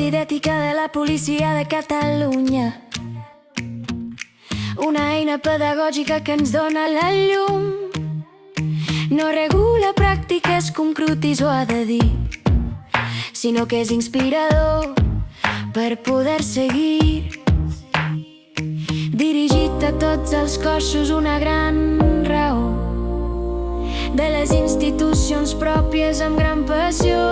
codi d'ètica de la policia de Catalunya, una eina pedagògica que ens dona la llum. No regula pràctiques com Crutis ho ha de dir, sinó que és inspirador per poder seguir. Dirigit a tots els cossos, una gran raó de les institucions pròpies amb gran passió.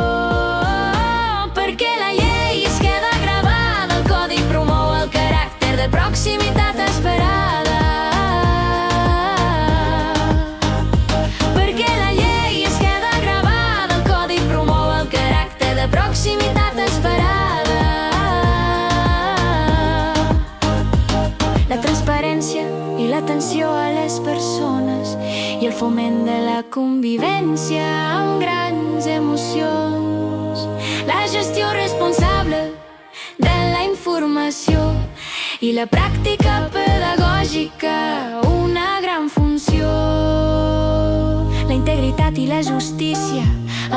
Perquè la llei es queda gravada, el codi promou el caràcter de proximitat esperada. Perquè la llei es queda gravada, el codi promou el caràcter de proximitat esperada. La transparència i l'atenció a les persones i el foment de la convivència amb grans emocions. La gestió responsable de la informació i la pràctica pedagògica, una gran funció. La integritat i la justícia,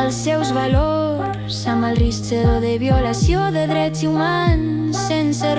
els seus valors, amb el risc zero de violació de drets humans sense